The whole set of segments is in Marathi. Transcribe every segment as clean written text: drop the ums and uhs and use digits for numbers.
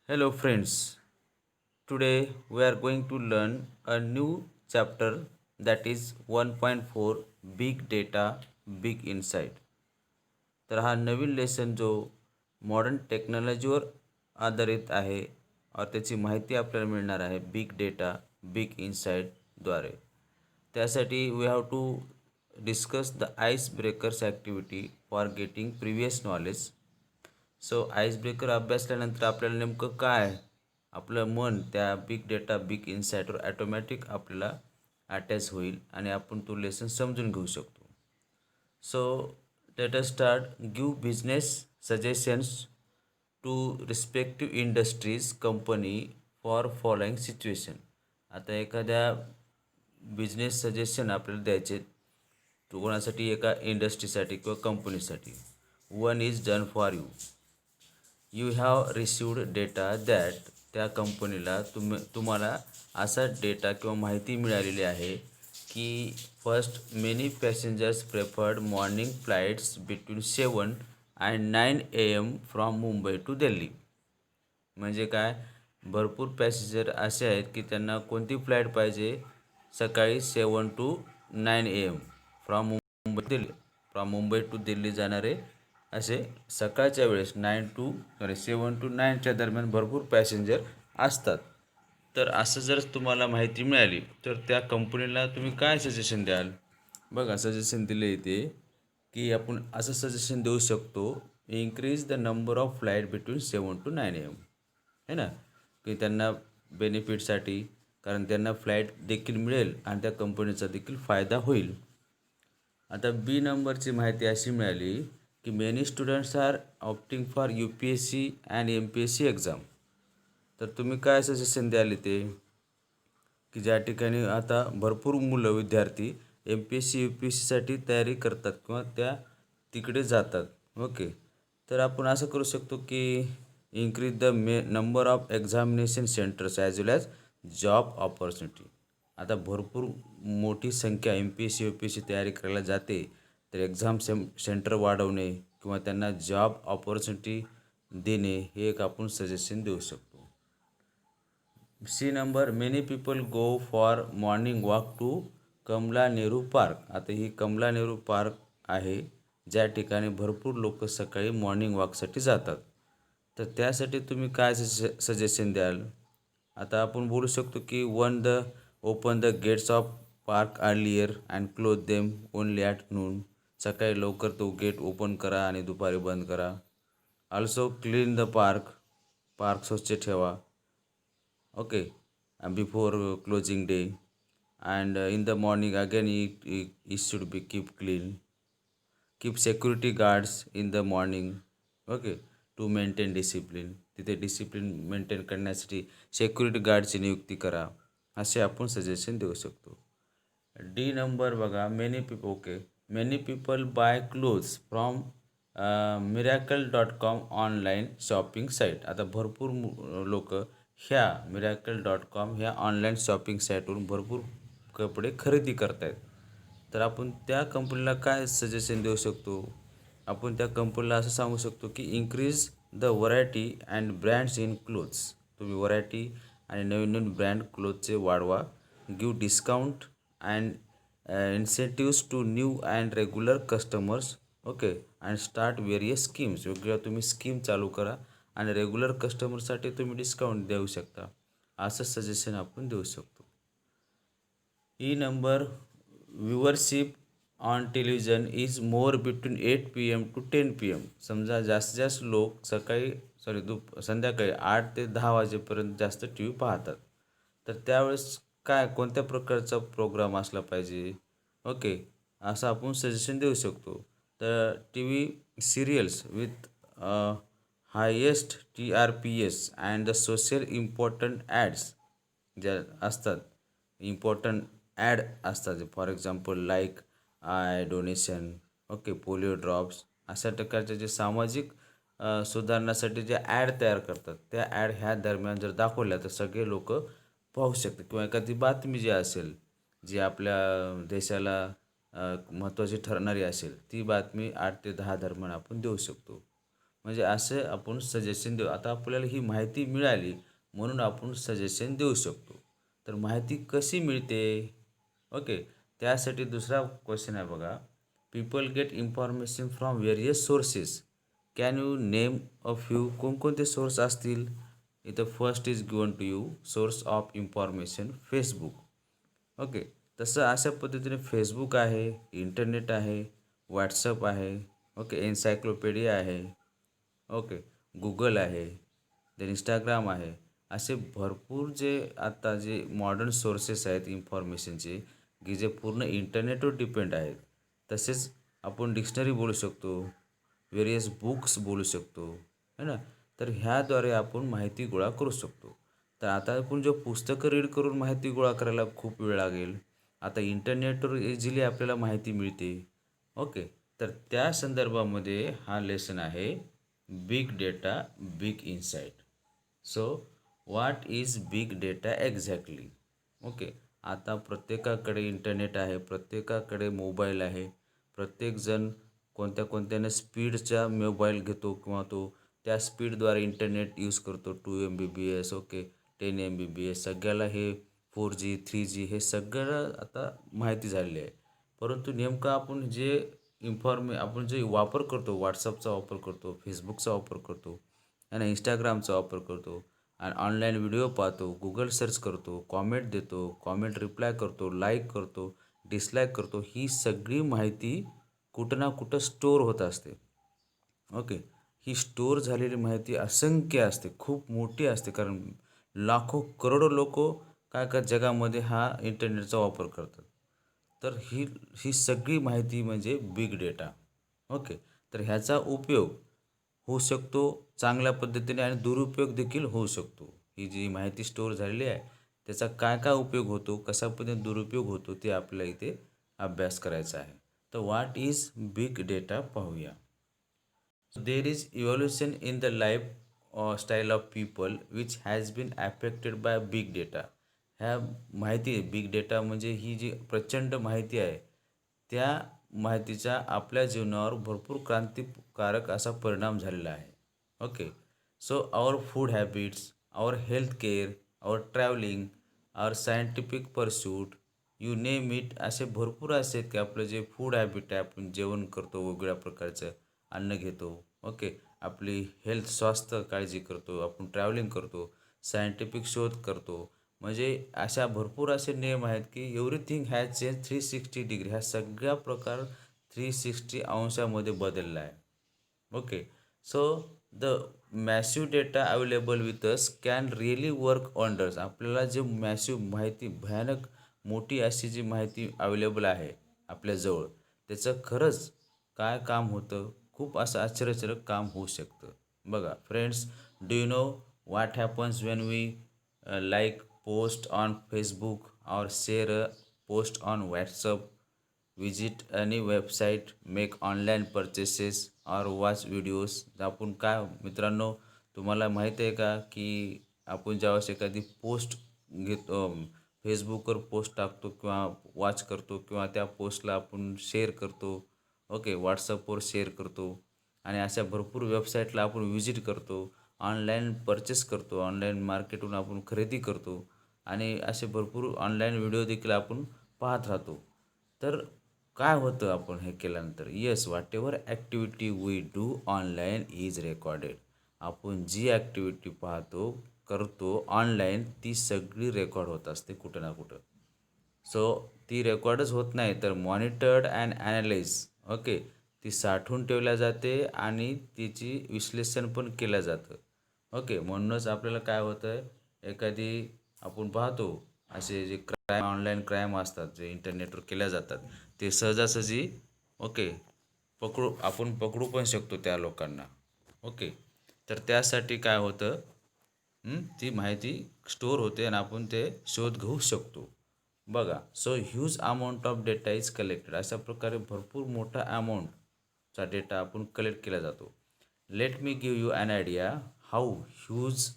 Hello, friends. Today we are going to learn a new chapter that is 1.4 Big Data, Big Insight. तर हा नवीन लेसन जो मॉडर्न टेक्नॉलॉजीवर आधारित आहे और त्याची माहिती आपल्याला मिळणार आहे बिग डेटा बिग इन्साईटद्वारे. त्यासाठी we have to discuss the ice breakers activity for getting previous knowledge. So ice breaker अभ्यासल्यानंतर आपल्याला नेमकं काय आपलं मन त्या बिग डेटा बिग इन्साईटवर ॲटोमॅटिक आपल्याला अटॅच होईल आणि आपण तो लेसन समजून घेऊ शकतो. So let us start. Give business suggestions to respective industries company for following situation. आता एखाद्या बिझनेस सजेशन आपल्याला द्यायचे कोणासाठी, एका इंडस्ट्रीसाठी किंवा कंपनीसाठी. One is done for you. You have received data that, त्या कंपनीला तुम्हाला असा डेटा किंवा माहिती मिळालेली आहे की first many passengers preferred morning flights between 7 and 9 AM from Mumbai to Delhi. म्हणजे काय, भरपूर पॅसेंजर असे आहेत की त्यांना कोणती फ्लाईट पाहिजे, सकाळी 7 to 9 AM from Mumbai to Delhi जाणारे असे सकाळच्या वेळेस 7 to 9च्या दरम्यान भरपूर पॅसेंजर असतात. तर असं जर तुम्हाला माहिती मिळाली तर त्या कंपनीला तुम्ही काय सजेशन द्याल? बघा, सजेशन दिले इथे की आपण असं सजेशन देऊ शकतो, increase the number of flight between 7 to 9 AM. है ना, की त्यांना बेनिफिटसाठी, कारण त्यांना फ्लाईट देखील मिळेल आणि त्या कंपनीचा देखील फायदा होईल. आता बी नंबरची माहिती अशी मिळाली की many students are opting for UPSC and MPSC exam. तर तुम्ही काय सजेशन द्याल इथे की ज्या ठिकाणी आता भरपूर मुलं विद्यार्थी MPSC UPSCसाठी तयारी करतात किंवा त्या तिकडे जातात. ओके, तर आपण असं करू शकतो की increase the number of examination centres as well as job opportunity. आता भरपूर मोठी संख्या MPSC UPSC तयारी करायला जाते, तर एक्झाम सेंटर वाढवणे किंवा त्यांना जॉब ऑपॉर्च्युनिटी देणे हे एक आपण सजेशन देऊ शकतो. See number, many people go for morning walk to Kamala Nehru park. आता ही कमला नेहरू पार्क आहे ज्या ठिकाणी भरपूर लोक सकाळी मॉर्निंग वॉकसाठी जातात. तर त्यासाठी तुम्ही काय सजेशन द्याल? आता आपण बोलू शकतो की open the gates of park earlier and close them only at noon. सकाळी लवकर तो गेट ओपन करा आणि दुपारी बंद करा. ऑल्सो क्लीन द पार्क स्वच्छ ठेवा. Okay, before closing day and in the morning again it should be keep clean. Keep security guards in the morning. Okay, to maintain discipline. तिथे डिसिप्लिन मेंटेन करण्यासाठी सेक्युरिटी गार्डची नियुक्ती करा. असे आपण सजेशन देऊ शकतो. डी नंबर बघा, many people buy clothes from Miracle dot com online shopping site. आता भरपूर लोक ह्या मिरॅकल.com ह्या ऑनलाईन शॉपिंग साईटवरून भरपूर कपडे खरेदी करत आहेत. तर आपण त्या कंपनीला काय सजेशन देऊ शकतो? आपण त्या कंपनीला असं सांगू शकतो की increase the variety and brands in clothes. तुम्ही व्हरायटी आणि नवीन नवीन ब्रँड क्लोथचे वाढवा. Give discount and incentives to new and regular customers. Okay, and start various schemes. वेगवेगळ्या तुम्ही स्कीम चालू करा आणि रेग्युलर कस्टमरसाठी तुम्ही डिस्काउंट देऊ शकता. असं सजेशन आपण देऊ शकतो. E number, viewership on television is more between 8 PM to 10 PM. समजा जास्तीत जास्त लोक संध्याकाळी 8 ते 10 वाजेपर्यंत जास्त टी व्ही पाहतात. तर त्यावेळेस कोणत्या प्रकारचा प्रोग्राम असला पाहिजे? ओके, असं आपण सजेशन देऊ शकतो. तर T V serials with highest TRPS and the social important ads ज्या असतात, इम्पॉर्टंट ॲड असतात, for example like I donation, okay, polio drops, अशा प्रकारचे जे सामाजिक सुधारण्यासाठी जे ॲड तयार करतात, त्या ॲड ह्या दरम्यान जर दाखवल्या तर सगळे लोक पाहू शकतात. किंवा एखादी बातमी जी असेल, जी आपल्या देशाला महत्त्वाची ठरणारी असेल, ती बातमी 8 ते 10 दरम्यान आपण देऊ शकतो. म्हणजे असं आपण सजेशन देऊ. आता आपल्याला ही माहिती मिळाली म्हणून आपण सजेशन देऊ शकतो. तर माहिती कशी मिळते? ओके. त्यासाठी दुसरा क्वेश्चन आहे बघा. People get information from various sources. Can you name a few? कोणकोणते सोर्स असतील? इथं first is given to you source of information Facebook. Okay. तसं अशा पद्धतीने फेसबुक आहे, इंटरनेट आहे, व्हॉट्सअप आहे, ओके, एन्सायक्लोपीडिया आहे, ओके, गुगल आहे, देन इंस्टाग्राम आहे. असे भरपूर जे आता जे मॉडर्न सोर्सेस आहेत इन्फॉर्मेशनचे, की जे पूर्ण इंटरनेटवर डिपेंड आहेत. तसेच आपण डिक्शनरी बोलू शकतो, व्हेरियस बुक्स बोलू शकतो, है ना. तर ह्याद्वारे आपण माहिती गोळा करू शकतो. तर आता आपण जे पुस्तकं रीड करून माहिती गोळा करायला खूप वेळ लागेल. आता इंटरनेटवर इझिली आपल्याला माहिती मिळते. ओके. तर त्या संदर्भामध्ये हा लेसन आहे, big data big insight. So what is big data exactly? Okay. आता प्रत्येकाकडे इंटरनेट आहे, प्रत्येकाकडे मोबाईल आहे. प्रत्येकजण कोणत्या कोणत्याने स्पीडचा मोबाईल घेतो किंवा तो त्या स्पीडद्वारे इंटरनेट यूज करतो. 2 MBps, ओके, 10 MBps, सगळ्याला हे 4G 3G हे सगळं आता माहिती झालेली आहे. परंतु नेमकं आपण जे वापर करतो, व्हॉट्सअपचा वापर करतो, फेसबुकचा वापर करतो आणि इंस्टाग्रामचा वापर करतो आणि ऑनलाईन व्हिडिओ पाहतो, गुगल सर्च करतो, कॉमेंट देतो, कॉमेंट रिप्लाय करतो, लाईक करतो, डिसलाईक करतो, ही सगळी माहिती कुठं ना कुठं स्टोअर होत असते. ओके. ही स्टोअर झालेली माहिती असंख्य असते, खूप मोठी असते, कारण लाखो करोडो लोक काय काय जगामध्ये हा इंटरनेटचा वापर करतात. तर ही ही सगळी माहिती म्हणजे बिग डेटा. ओके. तर ह्याचा उपयोग होऊ शकतो चांगल्या पद्धतीने आणि दुरुपयोग देखील होऊ शकतो. ही जी माहिती स्टोअर झालेली आहे त्याचा काय काय उपयोग होतो, कशा पद्धतीने दुरुपयोग होतो ते आपल्याला इथे अभ्यास करायचा आहे. तर व्हॉट इज बिग डेटा पाहूया. So there is evolution in the life style of people which has been affected by big data. ह्या माहिती आहे बिग डेटा म्हणजे ही जी प्रचंड माहिती आहे त्या माहितीचा आपल्या जीवनावर भरपूर क्रांतिकारक असा परिणाम झालेला आहे. Okay. So our food habits, our health care, our travelling, our scientific pursuit, you name it, असे भरपूर असे आहेत की आपलं जे फूड हॅबिट आहे, आपण जेवण करतो वेगवेगळ्या प्रकारचं अन्न घेतो. ओके. आपली हेल्थ स्वास्थ्य काळजी करतो, आपण ट्रॅव्हलिंग करतो, सायंटिफिक शोध करतो. म्हणजे अशा भरपूर असे नियम आहेत की एव्हरीथिंग हॅज चेंज 360 डिग्री. ह्या सगळ्या प्रकार 360 अंशामध्ये बदलला आहे. Okay. So the massive data available with us can really work wonders. आपल्याला जे मॅसिव माहिती, भयानक मोठी अशी जी माहिती अवेलेबल आहे आपल्याजवळ, त्याचं खरंच काय काम होतं, खूप असं आश्चर्यजनक काम होऊ शकतं. बघा friends, do you know what happens when we like post on Facebook और share a post on WhatsApp, visit any website, make online purchases और वॉच व्हिडिओज. आपण काय मित्रांनो, तुम्हाला माहीत आहे का की आपण ज्यावेळेस एखादी पोस्ट घेतो, फेसबुकवर पोस्ट टाकतो किंवा वॉच करतो किंवा त्या पोस्टला आपण शेअर करतो, ओके, व्हॉट्सअपवर शेअर करतो आणि अशा भरपूर वेबसाईटला आपण व्हिजिट करतो, ऑनलाईन परचेस करतो, ऑनलाईन मार्केटहून आपण खरेदी करतो आणि असे भरपूर ऑनलाईन व्हिडिओ देखील आपण पाहत राहतो. तर काय होतं आपण हे केल्यानंतर? Yes, whatever activity we do online is recorded. आपण जी ॲक्टिव्हिटी पाहतो, करतो ऑनलाईन, ती सगळी रेकॉर्ड होत असते कुठं ना कुठं. सो ती रेकॉर्डच होत नाही तर मॉनिटर्ड अँड ॲनालाइज. ओके. ती साठवून ठेवल्या जाते आणि तिची विश्लेषण पण केलं जातं. ओके. म्हणूनच आपल्याला काय होतं आहे, एखादी आपण पाहतो असे जे क्राईम, ऑनलाईन क्राईम असतात जे इंटरनेटवर केल्या जातात, ते सहजासहजी, ओके, आपण पकडू पण शकतो त्या लोकांना. ओके. तर त्यासाठी काय होतं, ती माहिती स्टोअर होते आणि आपण ते शोध घेऊ शकतो. बघा, so huge amount of data is collected. अशा प्रकारे भरपूर मोठा अमाऊंटचा डेटा आपण कलेक्ट केला जातो. Let me give you an idea how huge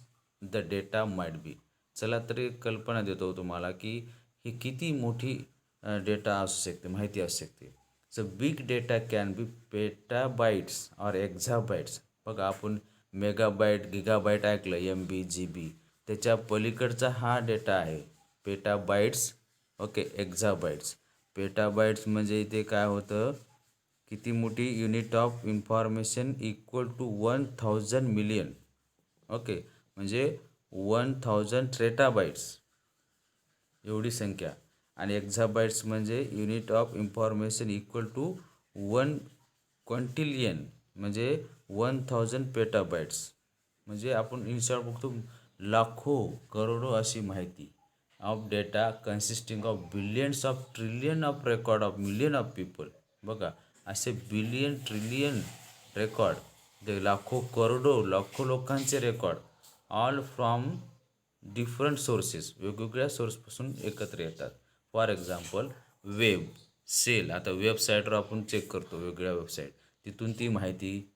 the data might be. चला तर एक कल्पना देतो तुम्हाला की ही किती मोठी डेटा असू शकते, माहिती असू शकते. So big data can be petabytes और एक्झाबाइट्स. बघा आपण मेगाबाईट गिगाबाईट ऐकलं, MB GB, त्याच्या पलीकडचा हा डेटा आहे पेटाबाईट्स. ओके, एक्झाबाईट्स. पेटाबाईट्स म्हणजे इथे काय होतं, किती मोठी unit of information equal to 1000 million. Okay, म्हणजे 1000 टेराबाईट्स एवढी संख्या. आणि एक्झाबाईट्स म्हणजे unit of information equal to 1 quintillion, म्हणजे 1000 पेटाबाईट्स. म्हणजे आपण इन शॉर्ट बघतो लाखो करोडो अशी माहिती of data consisting of billions of trillion of record of million of people. बघा, असे बिलियन ट्रिलियन रेकॉर्ड, ते लाखो करोडो लाखो लोकांचे record, all from different sources, वेगवेगळ्या सोर्सपासून एकत्र येतात. For example web, cell. आता वेबसाईटवर आपण चेक करतो वेगवेगळ्या वेबसाईट, तिथून ती माहिती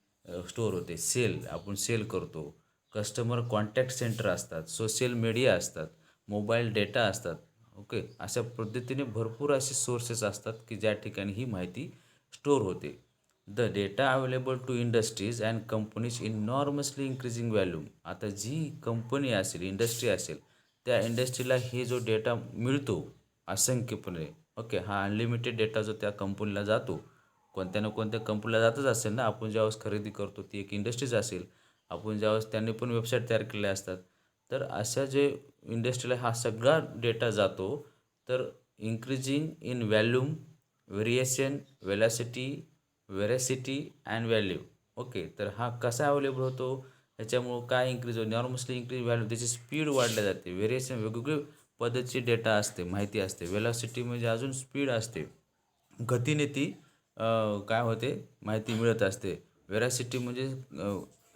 स्टोअर होते. सेल, आपण सेल करतो. कस्टमर कॉन्टॅक्ट सेंटर असतात, सोशल मीडिया असतात, मोबाईल डेटा असतात. ओके, अशा पद्धतीने भरपूर असे सोर्सेस असतात की ज्या ठिकाणी ही माहिती स्टोअर होते. The data available to industries and companies enormously increasing volume. आता जी कंपनी असेल, इंडस्ट्री असेल, त्या इंडस्ट्रीला हे जो डेटा मिळतो असंख्यपणे. ओके, हा अनलिमिटेड डेटा जो त्या कंपनीला जातो, कोणत्या ना कोणत्या कंपनीला जातच असेल ना. आपण ज्यावेळेस खरेदी करतो ती एक इंडस्ट्रीज असेल, आपण ज्यावेळेस त्यांनी पण वेबसाईट तयार केलेल्या असतात, तर अशा जे इंडस्ट्रीला हा सगळा डेटा जातो. तर increasing in volume, variation, veracity and value. Okay, तर हा कसा अवेलेबल होतो, ह्याच्यामुळं काय इन्क्रीज होतो, नॉर्मसली इन्क्रीज व्हॅल्यू, त्याची स्पीड वाढल्या जाते. व्हेरिएशन, वेगवेगळी पद्धतीची डेटा असते, माहिती असते. वेलॉसिटी म्हणजे अजून स्पीड असते, गतीने ती काय होते, माहिती मिळत असते. व्हेरॅसिटी म्हणजे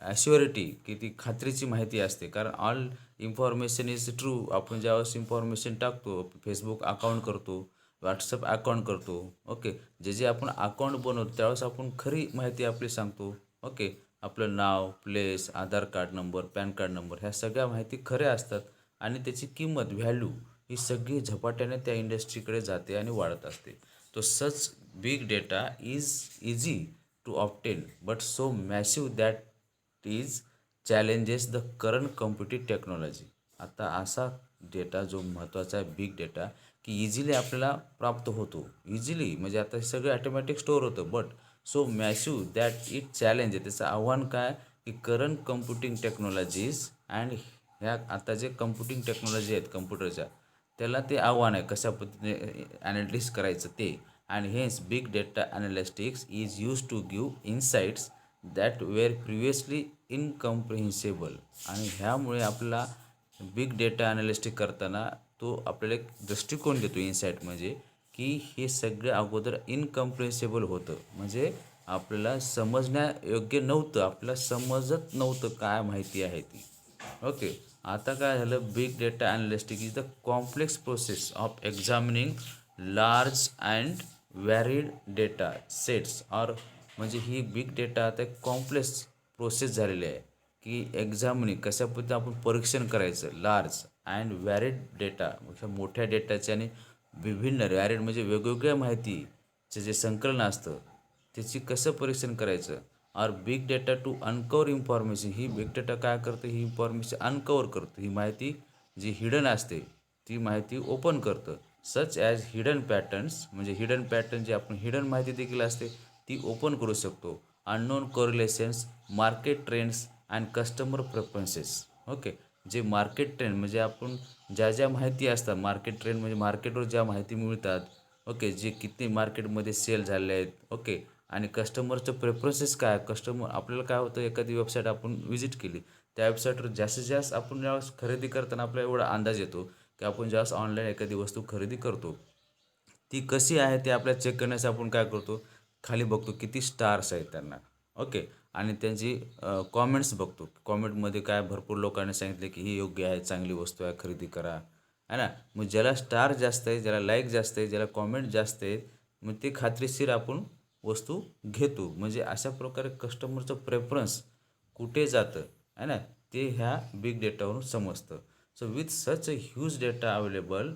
ॲश्युरिटी, की ती खात्रीची माहिती असते, कारण ऑल इन्फॉर्मेशन इज ट्रू. आपण ज्यावेळेस इन्फॉर्मेशन टाकतो, फेसबुक अकाउंट करतो, व्हॉट्सअप अकाउंट करतो. ओके, जे जे आपण अकाउंट बनवतो त्यावेळेस आपण खरी माहिती आपली सांगतो. ओके, आपलं नाव, place, Aadhaar card number, PAN card number, ह्या सगळ्या माहिती खऱ्या असतात. आणि त्याची किंमत, व्हॅल्यू, ही सगळी झपाट्याने त्या इंडस्ट्रीकडे जाते आणि वाढत असते. तो such big data is easy to obtain but so massive that is challenges the current computing technology. आता असा डेटा जो महत्त्वाचा आहे, बिग डेटा, की इझिली आपल्याला प्राप्त होतो. इझिली म्हणजे आता हे सगळं ॲटोमॅटिक स्टोअर होतं, but so massive that it challenge आहे. त्याचं आव्हान काय, की करंट कम्प्युटिंग टेक्नॉलॉजीज अँड ह्या आता जे कम्प्युटिंग टेक्नॉलॉजी आहेत कम्प्युटरच्या, त्याला ते आव्हान आहे कशा पद्धतीने ॲनालिटिक्स करायचं ते. And hence big data analytics is use to give insights that were previously incomprehensible. आणि ह्यामुळे आपला बिग डेटा ॲनालिस्टिक करताना तो आपल्याला एक दृष्टिकोन देतो, इन्साईट म्हणजे, की हे सगळं अगोदर इनकम्प्रिहेन्सिबल होतं, म्हणजे आपल्याला समजण्यायोग्य नव्हतं, आपल्याला समजत नव्हतं काय माहिती आहे ती. ओके, आता काय झालं, big data analytic is the complex process of examining large and varied data sets. और म्हणजे ही बिग डेटा आता एक कॉम्प्लेक्स प्रोसेस झालेली आहे, की एक्झामिनिंग कशा पद्धतीने आपण परीक्षण करायचं, लार्ज अँड व्हॅरिड डेटा, म्हणजे मोठ्या डेटाचे आणि विभिन्न, व्हॅरिड म्हणजे वेगवेगळ्या माहितीचे जे संकलन असतं त्याची कसं परीक्षण करायचं. और big data to uncover information, ही बिग डेटा काय करतं, ही इन्फॉर्मेशन अनकवर करतं, ही माहिती जी हिडन असते ती माहिती ओपन करतं. सच ॲज हिडन पॅटर्न्स, म्हणजे हिडन पॅटर्न जे आपण हिडन माहिती देखील असते ती ओपन करू शकतो. Unknown correlations, market trends and customer preferences. Okay, जे मार्केट ट्रेंड म्हणजे आपण ज्या ज्या माहिती असतात, मार्केट ट्रेंड म्हणजे मार्केटवर ज्या माहिती मिळतात. ओके, जे किती मार्केटमध्ये सेल झाले आहेत. ओके, आणि कस्टमरचं प्रेफरन्सेस काय, कस्टमर आपल्याला काय होतं, एखादी वेबसाईट आपण व्हिजिट केली, त्या वेबसाईटवर जास्तीत जास्त आपण ज्यावेळेस खरेदी करताना आपल्याला एवढा अंदाज येतो, की आपण ज्यावेळेस ऑनलाईन एखादी वस्तू खरेदी करतो ती कशी आहे ते आपल्याला चेक करण्यासाठी आपण काय करतो, खाली बघतो किती स्टार्स आहेत त्यांना. ओके, आणि त्यांची कॉमेंट्स बघतो. कॉमेंटमध्ये काय भरपूर लोकांनी सांगितले की ही योग्य आहे, चांगली वस्तू आहे, खरेदी करा, है ना. मग ज्याला स्टार जास्त आहे, ज्याला लाईक जास्त आहे, ज्याला कॉमेंट जास्त आहेत, मग ते खात्रीशीर आपण वस्तू घेतो. म्हणजे अशा प्रकारे कस्टमरचं प्रेफरन्स कुठे जातं, आहे ना, ते ह्या बिग डेटावरून समजतं. So with such a huge data available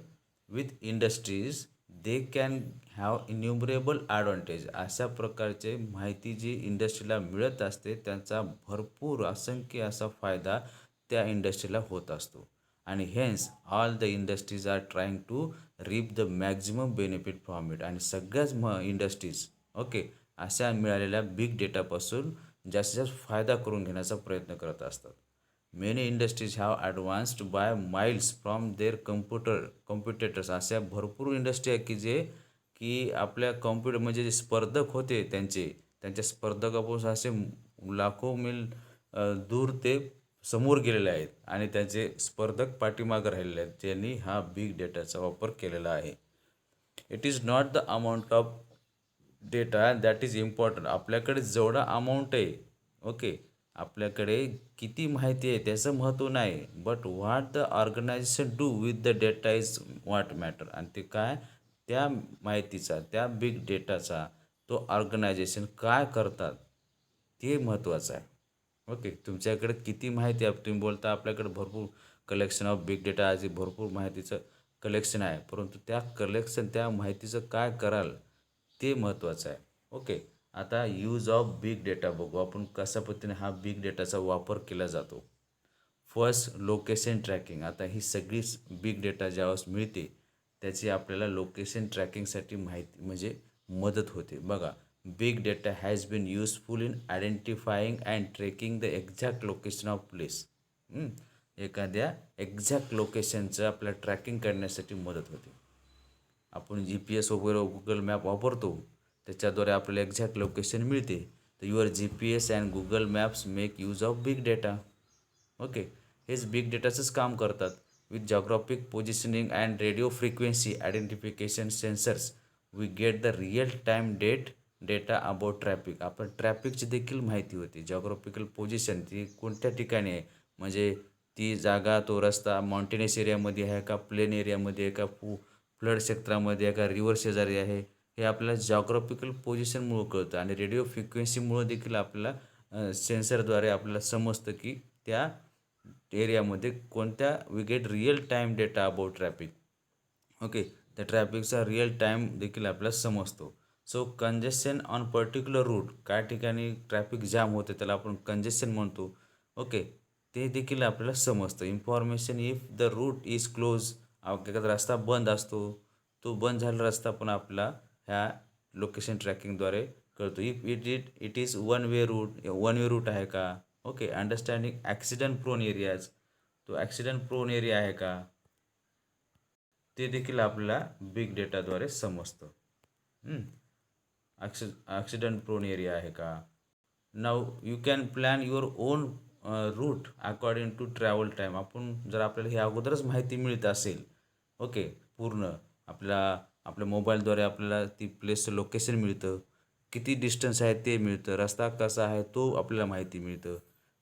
with industries they can have innumerable advantage. अशा प्रकारचे माहिती जी इंडस्ट्रीला मिळत असते त्यांचा भरपूर असंख्य असा फायदा त्या इंडस्ट्रीला होत असतो. आणि hence all the industries are trying to reap the maximum benefit from it. आणि सगळ्याच इंडस्ट्रीज ओके अशा मिळालेल्या बिग डेटापासून जास्तीत जास्त फायदा करून घेण्याचा प्रयत्न करत असतात. Many industries have advanced by miles from their competitors. अशा भरपूर इंडस्ट्री आहे की जे की आपल्या म्हणजे जे स्पर्धक होते त्यांच्या स्पर्धकापासून असे लाखो मैल दूर ते समोर गेलेले आहेत आणि त्यांचे स्पर्धक पाठीमागं राहिलेले आहेत ज्यांनी हा बिग डेटाचा वापर केलेला आहे. It is not the amount of data that is important. आपल्याकडे जेवढा अमाऊंट आहे ओके आपल्याकडे किती माहिती आहे त्याचं महत्त्व नाही, but what the organisation do with the data is what matter. आणि ते काय त्या माहितीचा त्या बिग डेटाचा तो ऑर्गनायझेशन काय करतात ते महत्त्वाचं आहे. ओके तुमच्याकडे किती माहिती आहे तुम्ही बोलता आपल्याकडे भरपूर कलेक्शन ऑफ बिग डेटा आज भरपूर माहितीचं कलेक्शन आहे, परंतु त्या माहितीचं काय कराल ते महत्त्वाचं आहे. ओके आता यूज ऑफ बिग डेटा बघू आपण कशा पद्धतीने हा बिग डेटाचा वापर केला जातो. First location tracking. आता ही सगळीच बिग डेटा ज्यावेळेस मिळते त्याची आपल्याला लोकेशन ट्रॅकिंगसाठी माहिती म्हणजे मदत होते. बघा big data has been useful in identifying and tracking the exact location of place. एखाद्या एक्झॅक्ट लोकेशनचं आपल्याला ट्रॅकिंग करण्यासाठी मदत होते. आपण जी पी एस वगैरे गुगल मॅप वापरतो त्याच्याद्वारे आपल्याला एक्झॅक्ट लोकेशन मिळते. तर your G P S and Google maps make use of big data. Okay हेच बिग डेटाचंच काम करतात. With geographic positioning and radio frequency identification sensors we get the real time data about traffic. आपण ट्रॅफिकची देखील माहिती होती. जॉग्राफिकल पोझिशन ती कोणत्या ठिकाणी आहे म्हणजे ती जागा तो रस्ता माउंटेनस एरियामध्ये आहे का प्लेन एरियामध्ये आहे का फ्लड क्षेत्रामध्ये आहे का रिव्हर शेजारी आहे हे आपल्याला जॉग्राफिकल पोझिशनमुळं कळतं. आणि रेडिओ फ्रिक्वेन्सीमुळं देखील आपल्याला सेन्सरद्वारे आपल्याला समजतं की त्या एरियामध्ये कोणत्या we get real time data about traffic. Okay त्या ट्रॅफिकचा रिअल टाईम देखील आपल्याला समजतो. So congestion on particular route काय ठिकाणी ट्रॅफिक जाम होते त्याला आपण कंजेशन म्हणतो. ओके ते देखील आपल्याला समजतं. Information if the route is close एखादा रस्ता बंद असतो तो बंद झालेला रस्ता पण आपला ह्या लोकेशन ट्रॅकिंगद्वारे कळतो. It is one way route आहे का. Okay understanding accident prone areas तो ॲक्सिडेंट प्रोन एरिया आहे का ते देखील आपल्याला बिग डेटाद्वारे समजतं. ॲक्सिडेंट प्रोन एरिया आहे का. Now you can plan your own route according to travel time. आपण जर आपल्याला हे अगोदरच माहिती मिळत असेल ओके पूर्ण आपल्या मोबाईलद्वारे आपल्याला ती प्लेसचं लोकेशन मिळतं, किती डिस्टन्स आहे ते मिळतं, रस्ता कसा आहे तो आपल्याला माहिती मिळतं,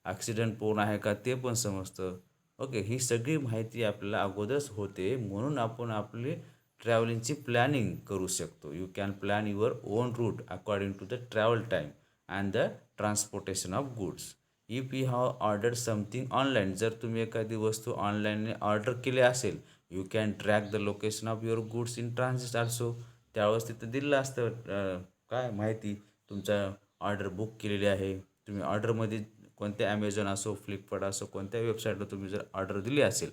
ॲक्सिडेंट प्रोन आहे का ते पण समजतं. ओके ही सगळी माहिती आपल्याला अगोदरच होते म्हणून आपण आपली ट्रॅव्हलिंगची प्लॅनिंग करू शकतो. You can plan your own route according to the travel time and the transportation of goods. If you have order something online जर तुम्ही एखादी वस्तू ऑनलाईनने ऑर्डर केली असेल you can track the location of your goods in transit also. त्यावेळेस तिथं दिलेलं असतं काय माहिती तुमचा ऑर्डर बुक केलेली आहे. तुम्ही ऑर्डरमध्ये कोणत्या ॲमेझॉन असो फ्लिपकार्ट असो कोणत्या वेबसाईटला तुम्ही जर ऑर्डर दिली असेल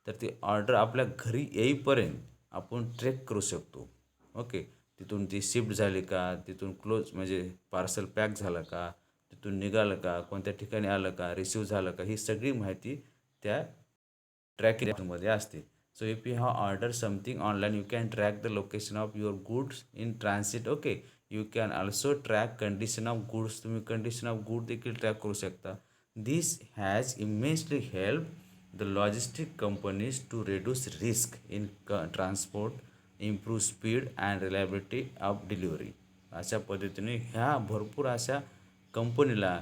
तर ती ऑर्डर आपल्या घरी येईपर्यंत आपण ट्रेक करू शकतो. ओके तिथून ती शिफ्ट झाली का तिथून क्लोज म्हणजे पार्सल पॅक झालं का तिथून निघालं का कोणत्या ठिकाणी आलं का रिसिव्ह झालं का ही सगळी माहिती त्या ट्रॅकिंगमध्ये असते. So if you have order something online you can track the location of your goods in transit. Okay you can also track condition of goods. तुम्ही कंडिशन ऑफ गुड देखील ट्रॅक करू शकता. This has immensely help the logistic companies to reduce risk in transport, improve speed and reliability of delivery. अशा पद्धतीने ह्या भरपूर अशा कंपनीला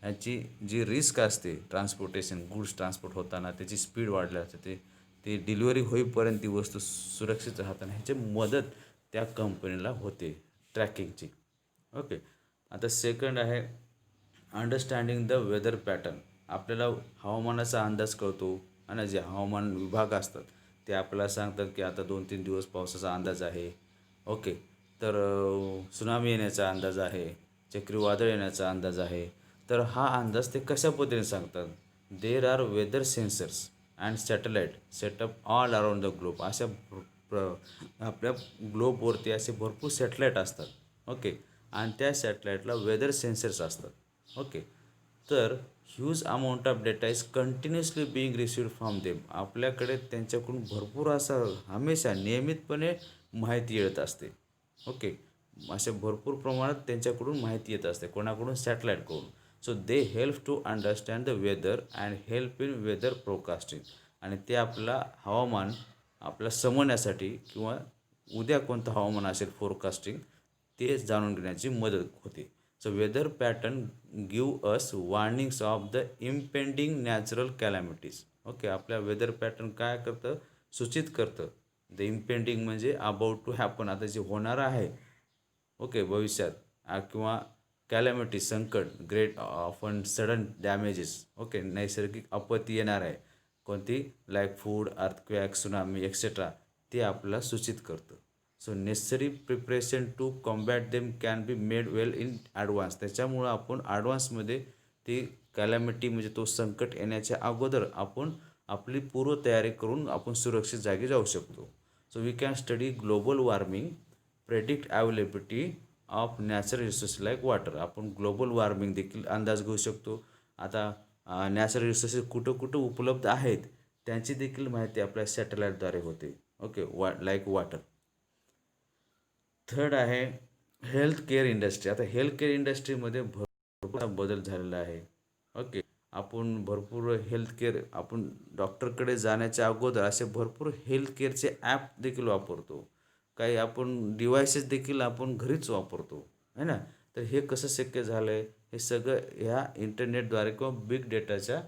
ह्याची जी रिस्क असते ट्रान्सपोर्टेशन गुड्स ट्रान्सपोर्ट होताना त्याची स्पीड वाढली असते ते डिलिव्हरी होईपर्यंत ती वस्तू सुरक्षित राहताना ह्याची मदत त्या कंपनीला होते ट्रॅकिंगची. ओके आता सेकंड आहे अंडरस्टँडिंग द वेदर पॅटर्न. आपल्याला हवामानाचा अंदाज कळतो आणि जे हवामान विभाग असतात ते आपल्याला सांगतात की आता 2-3 दिवस पावसाचा अंदाज आहे. ओके. तर सुनामी येण्याचा अंदाज आहे, चक्रीवादळ येण्याचा अंदाज आहे. तर हा अंदाज ते कशा पद्धतीने सांगतात? There are weather sensors and satellite setup all around the globe. अशा आपल्या ग्लोबवरती असे भरपूर सॅटेलाईट असतात. ओके. आणि त्या सॅटेलाईटला वेदर सेन्सर्स असतात. ओके. तर huge amount of data is continuously being received from them. आपल्याकडे त्यांच्याकडून भरपूर असं हमेशा नियमितपणे माहिती येत असते. ओके. अशा भरपूर प्रमाणात त्यांच्याकडून माहिती येत असते. कोणाकडून? सॅटेलाईटकडून. So they help to understand the weather and help in weather forecasting. आणि ते आपला हवामान आपल्याला समजण्यासाठी किंवा उद्या कोणतं हवामान असेल फोरकास्टिंग ते जाणून घेण्याची मदत होते. So weather pattern give us warnings of the impending natural calamities. Okay. आपल्या वेदर पॅटर्न काय करतं? सूचित करतं. द इम्पेंडिंग म्हणजे अबाउट टू हॅपन, आता जे होणार आहे. ओके. भविष्यात किंवा कॅलॅमिटी संकट, great often sudden damages. Okay. नैसर्गिक आपत्ती येणार आहे कोणती? Like food, earthquake, tsunami etcetera. ते आपल्याला सूचित करतं. So necessary preparation to combat them can be made well in advance. त्याच्यामुळं आपण ॲडव्हान्समध्ये ती कॅलॅमिटी म्हणजे तो संकट येण्याच्या अगोदर आपण आपली पूर्वतयारी करून आपण सुरक्षित जागी जाऊ शकतो. So we can study global warming, predict availability of natural resources like water. आपण ग्लोबल वॉर्मिंग देखील अंदाज घेऊ शकतो. आता नॅचरल रिसोर्सेस कुठं कुठं उपलब्ध आहेत त्यांची देखील माहिती आपल्या सॅटेलाईटद्वारे होते. ओके. Like water. थर्ड आहे हेल्थ केअर इंडस्ट्री. आता हेल्थ केअर इंडस्ट्रीमध्ये भरपूर बदल झालेला आहे. ओके. आपण भरपूर हेल्थ केअर आपण डॉक्टरकडे जाण्याच्या अगोदर असे भरपूर हेल्थ केअरचे ॲप देखील वापरतो. काही आपण डिव्हायसेस देखील आपण घरीच वापरतो आहे ना. तर हे कसं शक्य झालं आहे? हे सगळं ह्या इंटरनेटद्वारे किंवा बिग डेटाच्या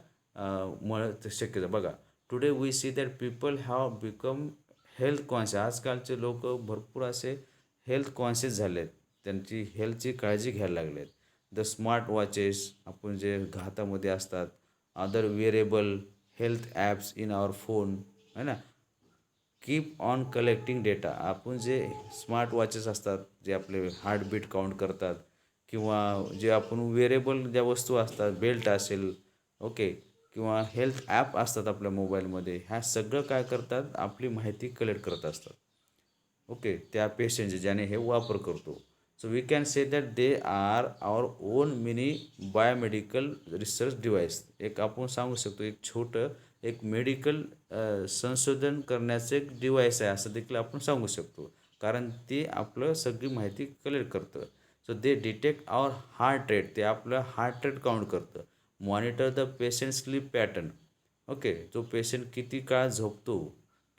मुळे ते शक्य झालं. बघा, today we see that people have become health conscious. आजकालचे लोक भरपूर असे हेल्थ कॉन्शियस झाले आहेत. त्यांची हेल्थची काळजी घ्यायला लागले आहेत. द स्मार्ट वॉचेस आपण जे हातामध्ये असतात, other wearable health apps in our phone आहे ना, कीप ऑन कलेक्टिंग डेटा. आपण जे स्मार्ट वॉचेस असतात जे आपले हार्टबीट काउंट करतात किंवा जे आपण वेअरेबल ज्या वस्तू असतात, बेल्ट असेल, ओके, किंवा हेल्थ ॲप असतात आपल्या मोबाईलमध्ये, ह्या सगळं काय करतात? आपली माहिती कलेक्ट करत असतात. ओके. त्या पेशंटचे ज्याने हे वापर करतो. So we can say that they are our own mini biomedical research device. एक आपण सांगू शकतो एक छोटं एक मेडिकल संशोधन करण्याचं एक डिव्हाइस आहे असं देखील आपण सांगू शकतो. कारण ते आपलं सगळी माहिती कलेक्ट करतं. So they detect our heart rate. ते आपलं हार्ट रेट काउंट करतं. Monitor the patient sleep pattern. Okay. जो पेशंट किती काळ झोपतो.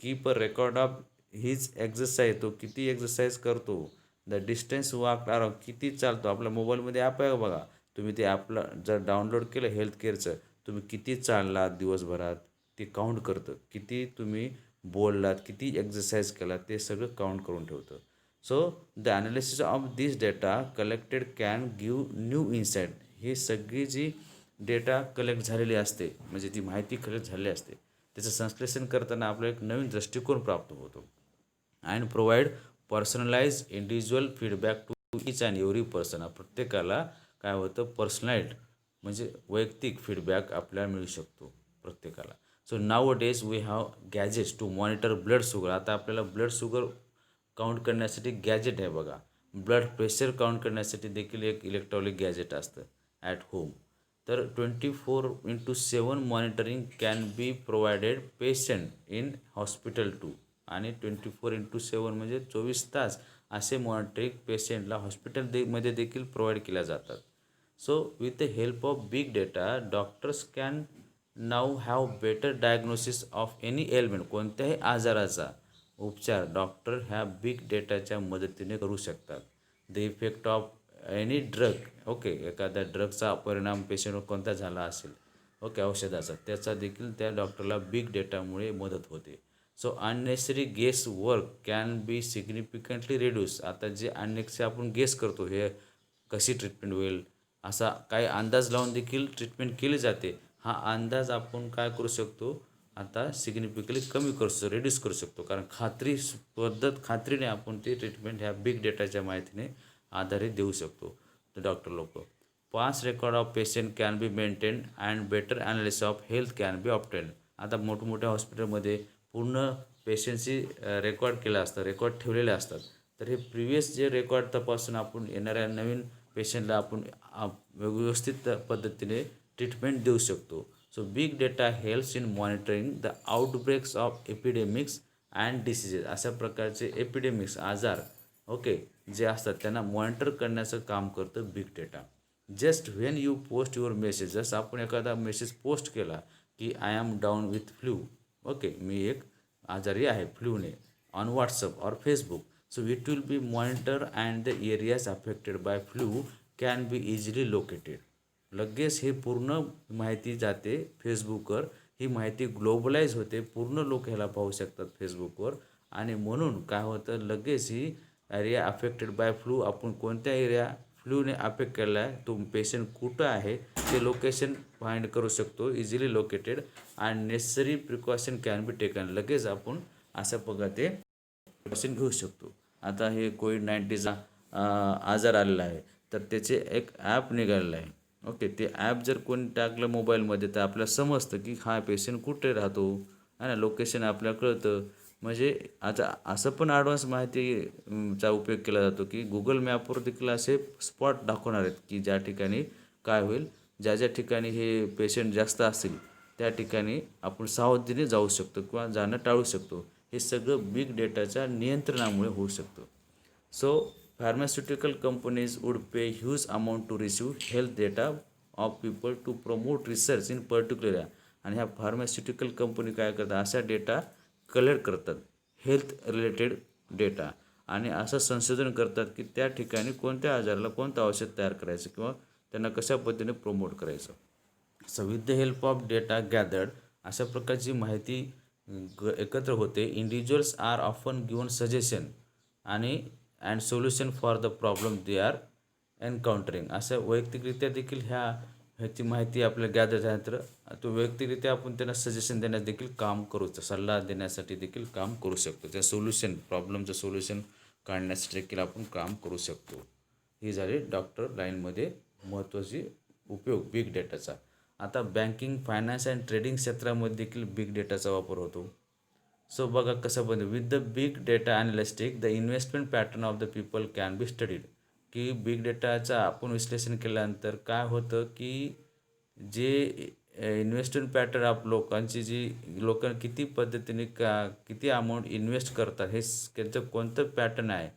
कीप अ रेकॉर्ड ऑफ हीच एक्झरसाईज, तो किती एक्झरसाईज करतो. द डिस्टन्स वॉक अराउंड, किती चालतो. आपल्या मोबाईलमध्ये ॲप आहे बघा. तुम्ही ते ॲपला जर डाउनलोड केलं हेल्थ केअरचं, तुम्ही किती चाललात दिवसभरात ते काउंट करतं. किती तुम्ही बोललात, किती एक्झरसाईज केलात ते सगळं काउंट करून ठेवतं. So the analysis of this data collected can give new insight. ही सगळी जी डेटा कलेक्ट झालेली असते म्हणजे ती माहिती कलेक्ट झालेली असते त्याचं संश्लेषण करताना आपल्याला एक नवीन दृष्टिकोन प्राप्त होतो. And provide personalise individual feedback to each and every person. प्रत्येकाला काय होतं? पर्सनलाइज्ड म्हणजे वैयक्तिक फीडबॅक आपल्याला मिळू शकतो प्रत्येकाला. So now days we have gadgets to monitor blood sugar. आता आपल्याला ब्लड शुगर काउंट करण्यासाठी गॅजेट आहे बघा. ब्लड प्रेशर काउंट करण्यासाठी देखील एक इलेक्ट्रॉनिक गॅजेट असतं ॲट होम. तर 24/7 monitoring can be provided patient in hospital too. आणि 24/7 म्हणजे 24 तास असे मॉनिटरिंग पेशंटला मध्ये देखील प्रोव्हाइड केल्या जातात. So with the help of big data doctors can now have better diagnosis of any element. कोणत्याही आजाराचा उपचार डॉक्टर ह्या बिग डेटाच्या मदतीने करू शकतात. The effect of any drug. Okay. एखाद्या ड्रगचा परिणाम पेशंटवर कोणता झाला असेल, ओके, औषधाचा, त्याचा देखील त्या डॉक्टरला बिग डेटामुळे मदत होते. So unnecessary guess work can be significantly reduce. आता जे अनेकसे आपण गेस करतो हे कशी ट्रीटमेंट होईल असा काही अंदाज लावून देखील ट्रीटमेंट केली जाते. हा अंदाज आपण काय करू शकतो? आता सिग्निफिकली कमी रिड्यूस करू शकतो, कारण खात्रीने आपण ती ट्रीटमेंट ह्या बिग डेटाच्या माहितीने आधारित देऊ शकतो. तर डॉक्टर लोक past record of patient can be maintain and better analysis of health can be obtain. आता मोठमोठ्या हॉस्पिटलमध्ये पूर्ण पेशंटची रेकॉर्ड केलं असतं, रेकॉर्ड ठेवलेले असतात. तर हे प्रिव्हियस जे रेकॉर्ड तपासून आपण येणाऱ्या नवीन पेशंटला आपण व्यवस्थित पद्धतीने ट्रीटमेंट देऊ शकतो. So big data helps in monitoring the outbreaks of epidemics and diseases. अशा प्रकारचे एपिडेमिक्स आजार जे असतात त्यांना मॉनिटर करण्याचं काम करतं big data. Just when you post your message, जसं आपण एखादा मेसेज पोस्ट केला की I am down with flu, मी एक आजारी आहे फ्लूने, ऑन व्हॉट्सअप और Facebook. So it will be monitor and the areas affected by flu can be easily located. लगेच हे पूर्ण माहिती जाते फेसबुकवर, ही माहिती ग्लोबलाइज होते, पूर्ण लोक ह्याला पाहू शकतात फेसबुकवर. आणि म्हणून काय होतं, लगेच ही एरिया अफेक्टेड बाय फ्लू, आपण कोणत्या एरिया फ्लूने अफेक्ट केला आहे, तो पेशंट कुठं आहे ते लोकेशन फाइंड करू शकतो, easily located, and necessary precaution can be taken. लगेच आपण अशा प्रकारे प्रिकॉशन घेऊ शकतो. आता हे कोविड-19चा आजार आलेला आहे, तर त्याचे एक ॲप निघालेलं आहे. ते ॲप जर कोणी टाकलं मोबाईलमध्ये तर आपल्याला समजतं की हा पेशंट कुठे राहतो, आहे ना, लोकेशन आपल्याला कळतं. म्हणजे आता असं पण ॲडव्हान्स माहितीचा उपयोग केला जातो की गुगल मॅपवर देखील असे स्पॉट दाखवणार आहेत की ज्या ठिकाणी काय होईल, ज्या ठिकाणी हे पेशंट जास्त असतील त्या ठिकाणी आपण सावधगिरीने जाऊ शकतो किंवा जाणं टाळू शकतो. हे सगळं बिग डेटाच्या नियंत्रणामुळे होऊ शकतं. So, pharmaceutical companies would pay huge amount to receive health data of people to promote research in particular area. आणि ह्या फार्मास्युटिकल कंपनी काय करतात, अशा डेटा कलेक्ट करतात, हेल्थ रिलेटेड डेटा, आणि असं संशोधन करतात की त्या ठिकाणी कोणत्या आजाराला कोणतं औषध तयार करायचं किंवा त्यांना कशा पद्धतीने प्रमोट करायचं. So with the help of data gathered, अशा प्रकारची माहिती एकत्र होते. Individuals are often given suggestion आणि and solution for the problem they are encountering. असं वैयक्तिकरित्या देखील ह्याची माहिती आपल्याला गॅदर झाल्यानंतर तो वैयक्तिकरित्या आपण त्यांना सजेशन देण्यास देखील काम करू, सल्ला देण्यासाठी देखील काम करू शकतो. त्या प्रॉब्लेमचं सोल्युशन काढण्यासाठी देखील आपण काम करू शकतो. ही झाली डॉक्टर लाईनमध्ये महत्त्वाची उपयोग बिग डेटाचा. आता बँकिंग, फायनान्स अँड ट्रेडिंग क्षेत्रामध्ये देखील बिग डेटाचा वापर होतो. सो बघा कसं बनतं, with the big data analytic the investment pattern of the people can be studied. की बिग डेटाचा आपण विश्लेषण केल्यानंतर काय होतं की जे इन्व्हेस्टमेंट पॅटर्न ऑफ लोकांची, लोक किती पद्धतीने किती अमाऊंट इन्व्हेस्ट करतात, हे त्यांचं कोणतं पॅटर्न आहे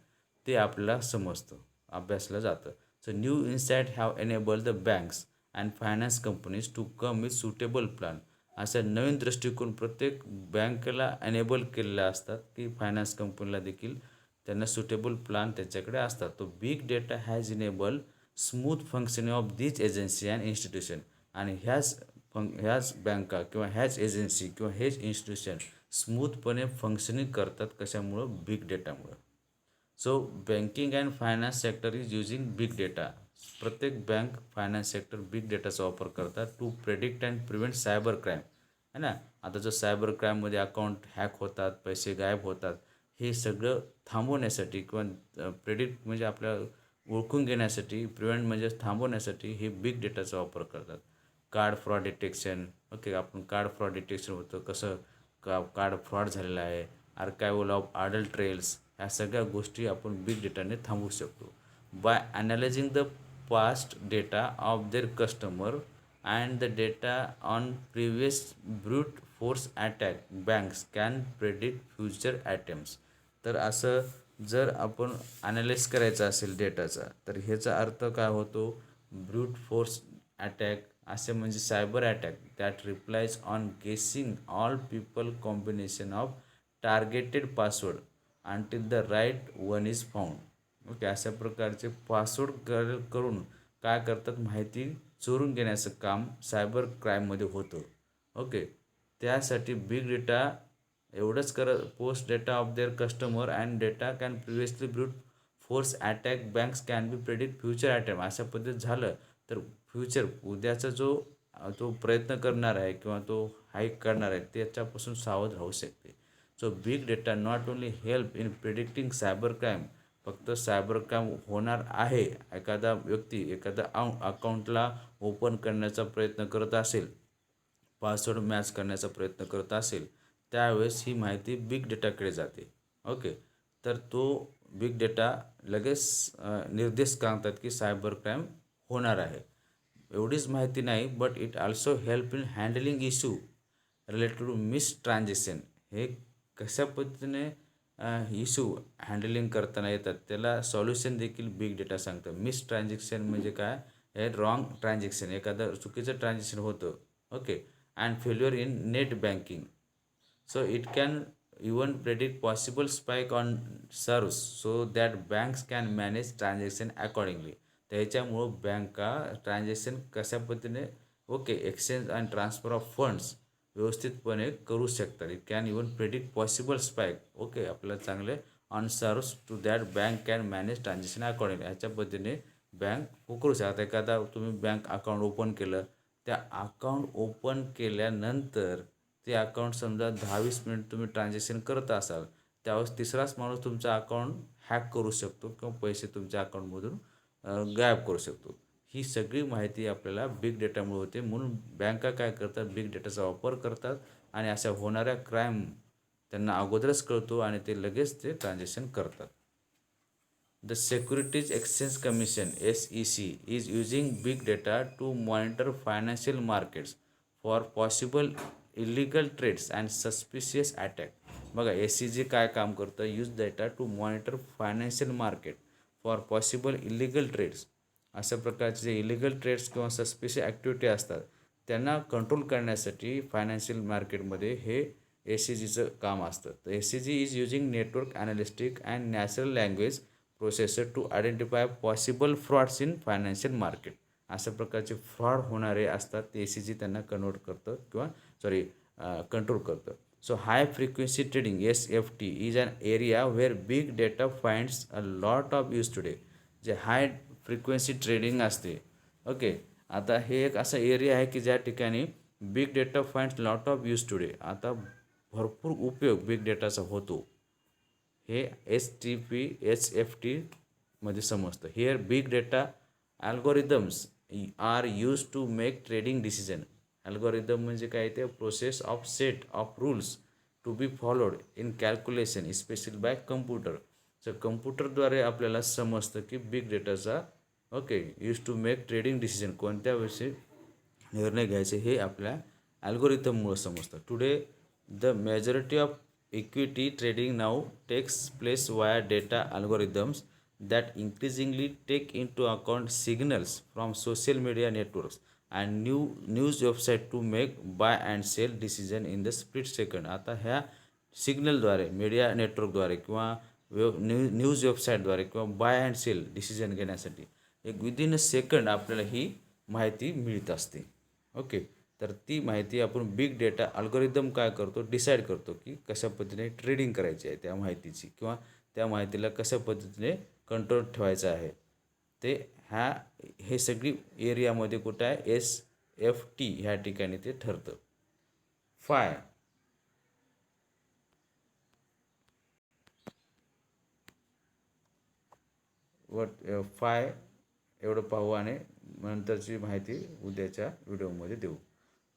ते आपल्याला समजतं, अभ्यासलं जातं. So new insight have enable the banks and finance companies to come with suitable plan. अशा नवीन दृष्टिकोन प्रत्येक बँकेला एनेबल केलेल्या असतात की फायनान्स कंपनीला देखील त्यांना सुटेबल प्लॅन त्याच्याकडे असतात. तो big data has enable smooth functioning of these agency and institution. आणि ह्याच बँका किंवा ह्याच एजन्सी किंवा हेच इन्स्टिट्यूशन स्मूथपणे फंक्शनिंग करतात, कशामुळं, बिग डेटामुळं. So banking and finance sector is using big data. प्रत्येक बँक, फायनान्स सेक्टर बिग डेटाचा वापर करतात to predict and prevent cyber crime, है ना. आता जर सायबर क्राईममध्ये अकाउंट हॅक होतात, पैसे गायब होतात, हे सगळं थांबवण्यासाठी किंवा प्रेडिक्ट म्हणजे आपल्याला ओळखून घेण्यासाठी, प्रिव्हेंट म्हणजे थांबवण्यासाठी हे बिग डेटाचा वापर करतात. कार्ड फ्रॉड डिटेक्शन, आपण कार्ड फ्रॉड डिटेक्शन होतं कसं, कार्ड फ्रॉड झालेला आहे, आर्कायवल ऑफ आडल ट्रेल्स, ह्या सगळ्या गोष्टी आपण बिग डेटाने थांबवू शकतो. By analysing the past data of their customer and the data on previous brute force attack, banks can predict future attempts. तर असं जर आपण ॲनालाइज करायचं असेल डेटाचा, तर ह्याचा अर्थ काय होतो, ब्रूट फोर्स अटॅक असे म्हणजे cyber attack that replies on guessing all people combination of targeted password until the right one is found. अशा प्रकारचे पासवर्ड करून काय करतात, माहिती चोरून घेण्याचं काम सायबर क्राईममध्ये होतं. त्यासाठी बिग डेटा एवढंच post data of their customer and data can previously brute force attack banks can be predict future attack. अशा पद्धतीत झालं तर फ्युचर, उद्याचा जो तो प्रयत्न करणार आहे किंवा तो हाईक करणार आहे त्याच्यापासून सावध राहू शकते. So big data not only help in predicting cyber crime, फक्त सायबर क्राईम होणार आहे, एखादा व्यक्ती एखादा अकाउंटला ओपन करण्याचा प्रयत्न करत असेल, पासवर्ड मॅच करण्याचा प्रयत्न करत असेल, त्यावेळेस ही माहिती बिग डेटाकडे जाते. ओके, तर तो बिग डेटा लगेच निर्देश सांगतात की सायबर क्राईम होणार आहे. एवढीच माहिती नाही, but it also help in handling issue related to miss transaction. हे कशा पद्धतीने इश्यू हँडलिंग करताना येतात त्याला सॉल्युशन देखील बिग डेटा सांगतं. मिस ट्रान्झॅक्शन म्हणजे काय, हे रॉंग ट्रान्झॅक्शन, एखादं चुकीचं ट्रान्झॅक्शन होतं. Okay, and failure in net banking. So it can even predict possible spike on servers so that banks can manage transaction accordingly. त्याच्यामुळं बँका ट्रान्झॅक्शन कशा पद्धतीने exchange and transfer of funds व्यवस्थितपणे करू शकतात. It can even predict possible spike आपल्याला चांगले on serves to that bank can manage transaction accordingly. ह्याच्या पद्धतीने बँक करू शकतात. एखादा तुम्ही बँक अकाउंट ओपन केलं, त्या अकाउंट ओपन केल्यानंतर ते अकाउंट समजा 10-20 मिनिट तुम्ही ट्रान्झॅक्शन करत असाल, त्यावेळेस तिसराच माणूस तुमचा अकाउंट हॅक करू शकतो किंवा पैसे तुमच्या अकाउंटमधून गायब करू शकतो. ही सगळी माहिती आपल्याला बिग डेटामुळे होते. म्हणून बँका काय करतात, बिग डेटाचा वापर करतात आणि अशा होणाऱ्या क्राईम त्यांना अगोदरच कळतो आणि ते लगेच ते ट्रान्झॅक्शन करतात. The Securities Exchange Commission (SEC) is using big data to monitor financial markets for possible illegal trades and suspicious attack. बघा SEC काय काम करतं, use data to monitor financial market for possible illegal trades. अशा प्रकारचे जे इलिगल ट्रेड्स किंवा सस्पिशियस ॲक्टिव्हिटी असतात त्यांना कंट्रोल करण्यासाठी फायनान्शियल मार्केटमध्ये हे SECचं काम असतं. तर SEC is using network analytic and natural language processor to identify possible frauds in financial market. अशा प्रकारचे फ्रॉड होणारे असतात ते SEC त्यांना कन्वर्ट करतं किंवा कंट्रोल करतं. So high frequency trading SFT is an area where big data finds a lot of use today. जे हाय फ्रिक्वेन्सी ट्रेडिंग असते, ओके, आता हे एक असा एरिया आहे की ज्या ठिकाणी big data finds lot of use today. आता भरपूर उपयोग बिग डेटाचा होतो. हे SFT मध्ये समजतं. Here big data algorithms are use to make trading decision. Algorithm म्हणजे काय, ते process of set of rules to be followed in calculation specially by computer. तर कम्प्युटरद्वारे आपल्याला समजतं की बिग डेटाचा use to make trading decision, कोणत्या विषयी निर्णय घ्यायचे हे आपल्या अल्गोरिदममुळे समजतं. Today the majority of equity trading now takes place via data algorithms that increasingly take into account signals from social media networks and news website to make buy and sell decision in the split second. आता ह्या सिग्नलद्वारे, मीडिया नेटवर्कद्वारे किंवा न्यूज वेबसाईटद्वारे किंवा बाय अँड सेल डिसिजन घेण्यासाठी एक विदिन अ सेकंड आपल्याला ही माहिती मिळत असते. ओके, तर ती माहिती आपण बिग डेटा अल्गोरिदम काय करतो, डिसाईड करतो की कशा पद्धतीने ट्रेडिंग करायची आहे त्या माहितीची किंवा त्या माहितीला कशा पद्धतीने कंट्रोल ठेवायचं आहे. ते हे सगळी एरियामध्ये कुठं आहे, SFT ह्या ठिकाणी ते ठरतं. फाय फाय एवढं पाहू आणि नंतरची माहिती उद्याच्या व्हिडिओमध्ये देऊ.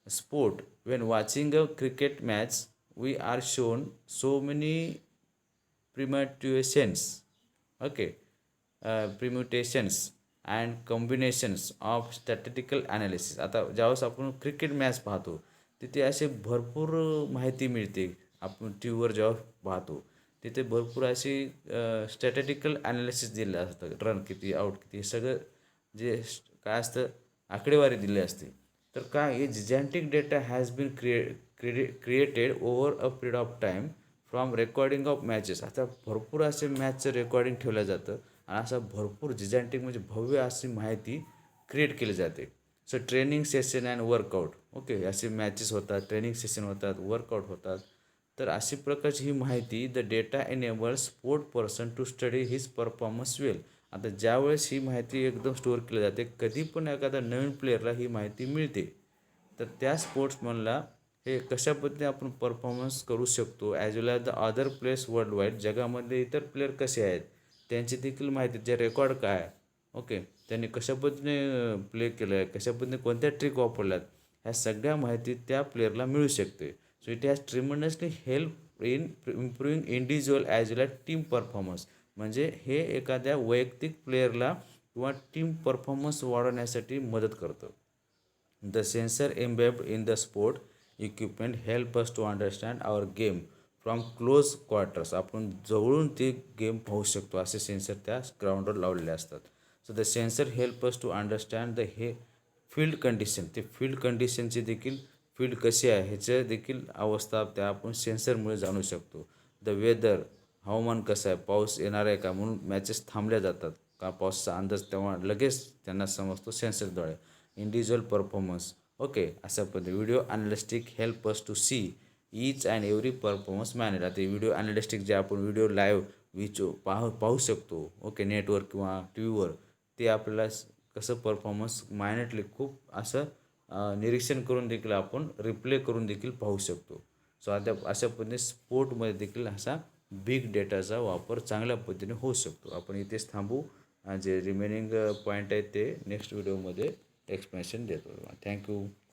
Sport. When watching a cricket match, we are shown so many permutations, permutations and combinations of statistical analysis. आता ज्यावेळेस आपण क्रिकेट मॅच पाहतो तिथे असे भरपूर माहिती मिळते. आपण टी व्हीवर जेव्हा पाहतो तिथे भरपूर अशी स्टॅटिस्टिकल ॲनालिसिस दिले असतं. रन किती, आऊट किती, हे सगळं जे काय असतं आकडेवारी दिली असते. तर काय, हे gigantic data has been created over a period of time from recording of matches. आता भरपूर असे मॅचचं रेकॉर्डिंग ठेवलं जातं आणि असं भरपूर जिजॅन्टिक म्हणजे भव्य अशी माहिती क्रिएट केली जाते. So training session and workout, असे मॅचेस होतात, ट्रेनिंग सेशन होतात, वर्कआउट होतात. तर अशी प्रकारची ही माहिती the data enables sport person to study his performance well. आता ज्यावेळेस ही माहिती एकदम स्टोअर केली जाते, कधी पण एखादा नवीन प्लेअरला ही माहिती मिळते तर त्या स्पोर्ट्समनला हे कशा पद्धतीने आपण परफॉर्मन्स करू शकतो as well as the other players world wide, जगामध्ये इतर प्लेयर कसे आहेत त्यांची देखील माहिती, जे रेकॉर्ड काय ओके, त्यांनी कशा पद्धतीने प्ले केलं आहे, कशा पद्धतीने कोणत्या ट्रिक वापरल्यात, ह्या सगळ्या माहिती त्या प्लेयरला मिळू शकते. So it has tremendously help in improving individual as well as team performance. म्हणजे हे एखाद्या वैयक्तिक प्लेयरला किंवा टीम परफॉर्मन्स वाढवण्यासाठी मदत करतं. The sensor embedded in the sport equipment help us to understand our game from close quarters. आपण जवळून ते गेम पाहू शकतो असे सेन्सर त्या ग्राउंडवर लावलेले असतात. So the sensor help us to understand the हे फील्ड कंडिशन, ते फील्ड कंडिशनची देखील फील्ड कशी आहे ह्याचं देखील अवस्था त्या आपण सेन्सरमुळे जाणू शकतो. द वेदर, हवामान कसं आहे, पाऊस येणार आहे का, म्हणून मॅचेस थांबल्या जातात का पावसाचा अंदाज तेव्हा लगेच त्यांना समजतो सेन्सरद्वारे. इंडिव्हिज्युअल परफॉर्मन्स ओके, अशा पद्धती video analytic help us to see each and every performance manage. आता व्हिडिओ अनालिस्टिक जे आपण व्हिडिओ लाईव्ह पाहू शकतो ओके नेटवर किंवा टी व्हीवर, ते आपल्याला कसं परफॉर्मन्स मायनेटली खूप असं निरीक्षण करून देखील आपण रिप्ले करून देखील पाहू शकतो. सो आता अशा पद्धतीने स्पोर्टमध्ये देखील असा बिग डेटाचा वापर चांगल्या पद्धतीने होऊ शकतो. आपण इथेच थांबू, जे रिमेनिंग पॉईंट आहेत ते नेक्स्ट व्हिडिओमध्ये एक्सप्लेनेशन देतो. थँक्यू.